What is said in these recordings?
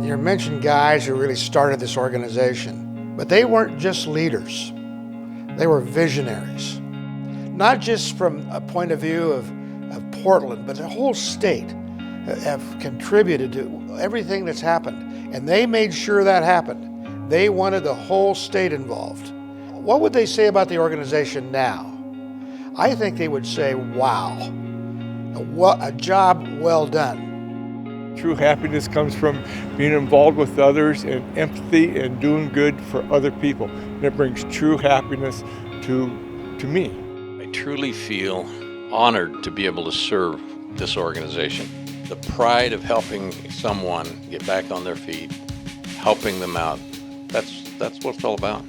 You mentioned guys who really started this organization, but they weren't just leaders. They were visionaries. Not just from a point of view of Portland, but the whole state have contributed to everything that's happened. And they made sure that happened. They wanted the whole state involved. What would they say about the organization now? I think they would say, wow, a job well done. True happiness comes from being involved with others and empathy and doing good for other people. And it brings true happiness to me. I truly feel honored to be able to serve this organization. The pride of helping someone get back on their feet, helping them out, that's what it's all about.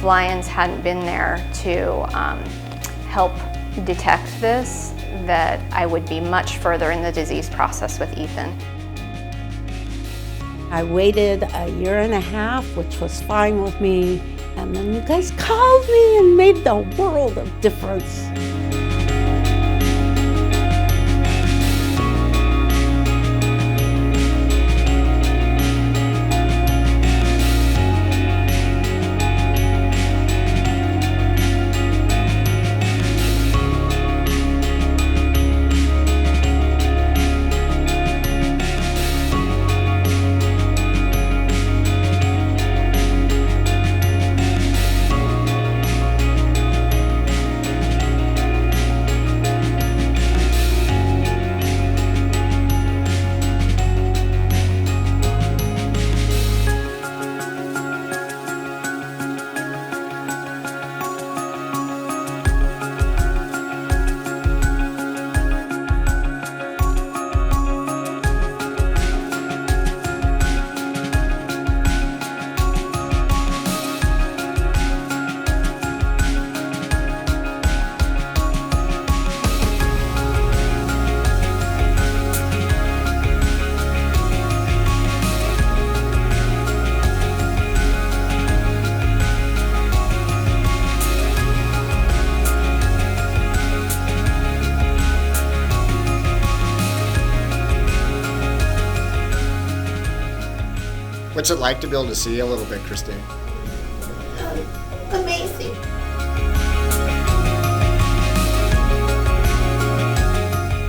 Lions hadn't been there to help detect this, that I would be much further in the disease process with Ethan. I waited a year and a half, which was fine with me, and then you guys called me and made the world of difference. What's it like to be able to see a little bit, Christine? Amazing.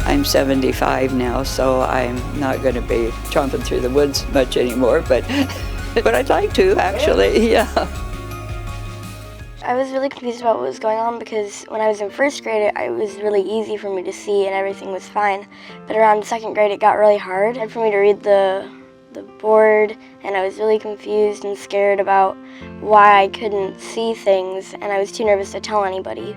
I'm 75 now, so I'm not going to be chomping through the woods much anymore, but I'd like to, actually, yeah. I was really confused about what was going on because when I was in first grade, it was really easy for me to see and everything was fine. But around second grade, it got really hard for me to read the board, and I was really confused and scared about why I couldn't see things, and I was too nervous to tell anybody.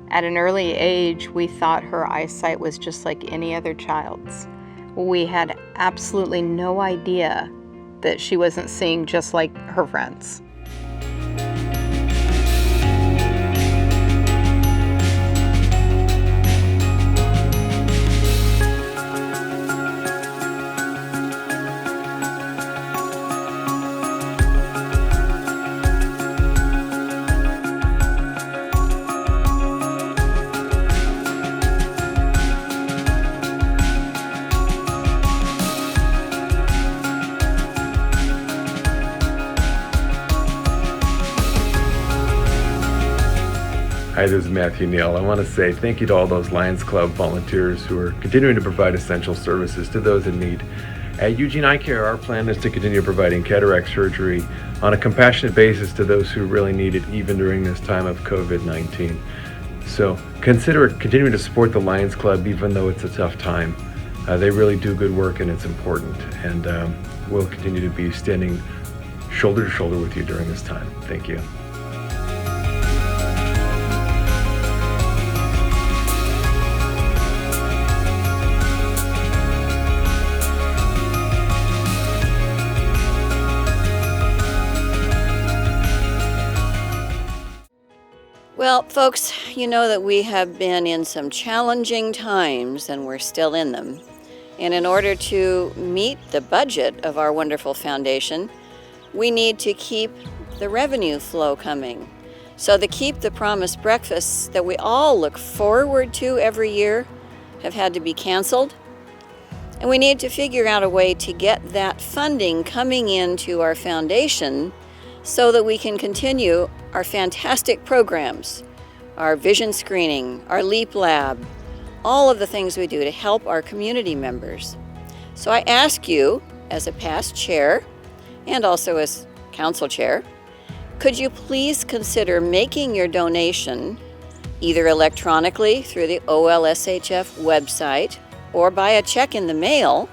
At an early age, we thought her eyesight was just like any other child's. We had absolutely no idea that she wasn't seeing just like her friends. Hi, this is Matthew Neal. I want to say thank you to all those Lions Club volunteers who are continuing to provide essential services to those in need. At Eugene Eye Care, our plan is to continue providing cataract surgery on a compassionate basis to those who really need it, even during this time of COVID-19. So consider continuing to support the Lions Club, even though it's a tough time. They really do good work, and it's important. And we'll continue to be standing shoulder to shoulder with you during this time. Thank you. Well, folks, you know that we have been in some challenging times and we're still in them. And in order to meet the budget of our wonderful foundation, we need to keep the revenue flow coming. So the Keep the Promise breakfasts that we all look forward to every year have had to be canceled. And we need to figure out a way to get that funding coming into our foundation so that we can continue our fantastic programs, our vision screening, our LEAP lab, all of the things we do to help our community members. So I ask you, as a past chair and also as council chair, could you please consider making your donation either electronically through the OLSHF website or by a check in the mail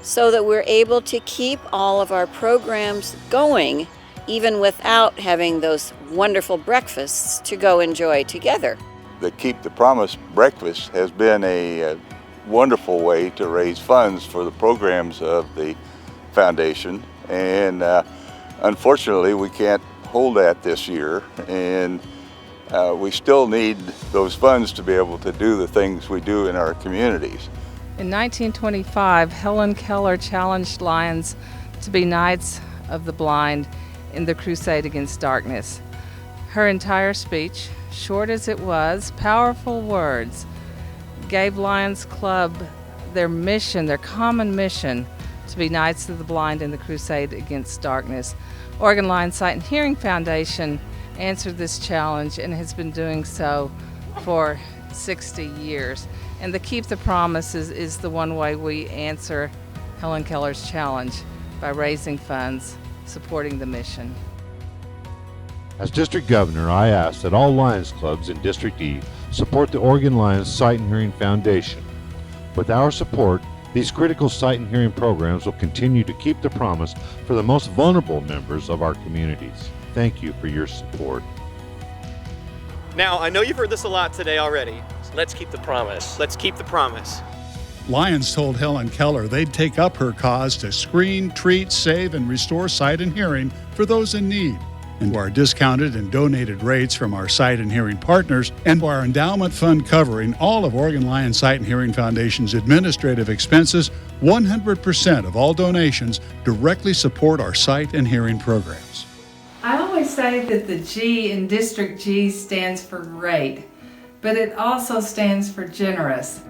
so that we're able to keep all of our programs going even without having those wonderful breakfasts to go enjoy together. The Keep the Promise breakfast has been a wonderful way to raise funds for the programs of the foundation, and unfortunately we can't hold that this year, and we still need those funds to be able to do the things we do in our communities. In 1925, Helen Keller challenged Lions to be Knights of the Blind in the crusade against darkness. Her entire speech, short as it was, powerful words, gave Lions Club their mission, their common mission, to be Knights of the Blind in the crusade against darkness. Oregon Lions Sight and Hearing Foundation answered this challenge and has been doing so for 60 years. And the Keep the Promise is the one way we answer Helen Keller's challenge, by raising funds, supporting the mission. As District Governor, I ask that all Lions Clubs in District E support the Oregon Lions Sight and Hearing Foundation. With our support, these critical sight and hearing programs will continue to keep the promise for the most vulnerable members of our communities. Thank you for your support. Now, I know you've heard this a lot today already. Let's keep the promise. Let's keep the promise. Lions told Helen Keller they'd take up her cause to screen, treat, save, and restore sight and hearing for those in need. And our discounted and donated rates from our sight and hearing partners and our endowment fund covering all of Oregon Lions Sight and Hearing Foundation's administrative expenses, 100% of all donations directly support our sight and hearing programs. I always say that the G in District G stands for great, but it also stands for generous.